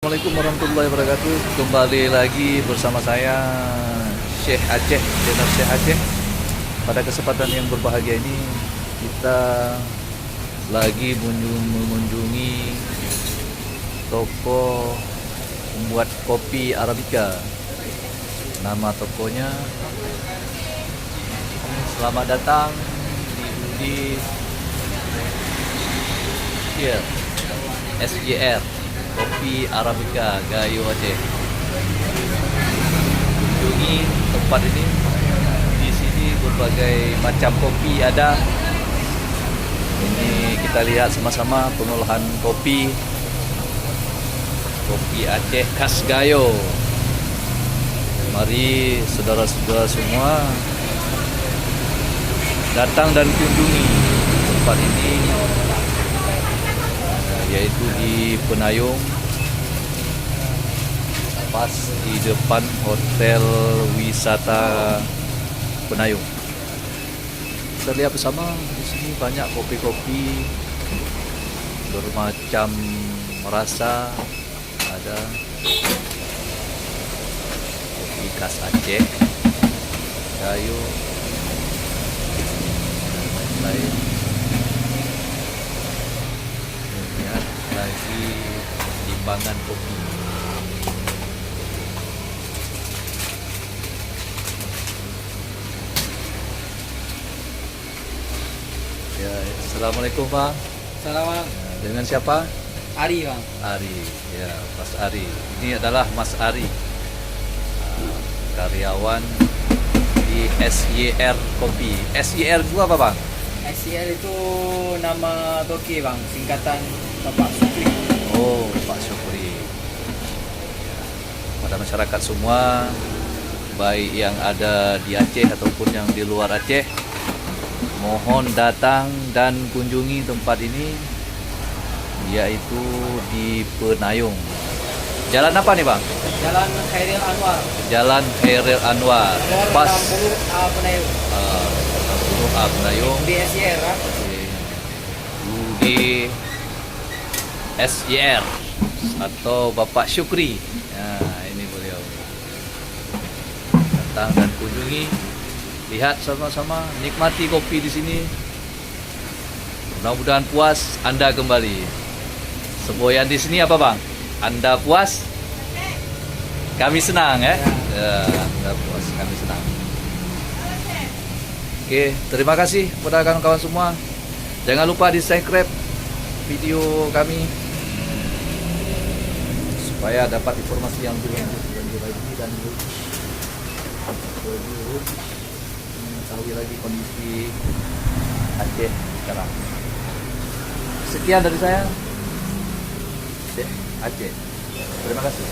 Assalamualaikum warahmatullahi wabarakatuh. Kembali lagi bersama saya Syekh Aceh, channel Syekh Aceh. Pada kesempatan yang berbahagia ini kita lagi mengunjungi toko membuat kopi Arabica. Nama tokonya Selamat datang di here SJR Kopi Arabica Gayo Aceh. Kunjungi tempat ini. Di sini berbagai macam kopi ada. Ini kita lihat sama-sama pengolahan kopi Aceh khas Gayo. Mari saudara-saudara semua datang dan kunjungi tempat ini, yaitu di Penayung, pas di depan Hotel Wisata Penayung. Kita lihat bersama, di sini banyak kopi-kopi bermacam rasa. Ada kopi khas Aceh, Gayo, dan lain-lain. Lihat lagi timbangan kopi. Ya, assalamualaikum Bang. Salam, Dengan siapa? Ari bang. Ari. Ya, Mas Ari. Ini adalah Mas Ari, karyawan di SYR Kopi. SYR itu apa Bang? SCL itu nama toki bang, singkatan Bapak Supri. Oh, Pak Syukri. Pada masyarakat semua, baik yang ada di Aceh ataupun yang di luar Aceh, mohon datang dan kunjungi tempat ini, yaitu di Penayung. Jalan apa nih Bang? Jalan Khairil Anwar. Jalan Khairil Anwar. Pas 60 Penayung. 60 Penayung. Di SCR kan? Di SYR atau Bapak Syukri. Nah, ini beliau. Datang dan kunjungi, lihat sama-sama, nikmati kopi di sini. Mudah-mudahan puas Anda kembali. Semboyan di sini apa Bang? Anda puas? Kami senang ya. Ya, Anda puas, kami senang. Oke, terima kasih kepada kawan-kawan semua. Jangan lupa di subscribe video kami supaya dapat informasi yang lebih lanjut dan lebih lagi dan lebih mengetahui lagi kondisi Aceh sekarang. Sekian dari saya, Aceh. Terima kasih.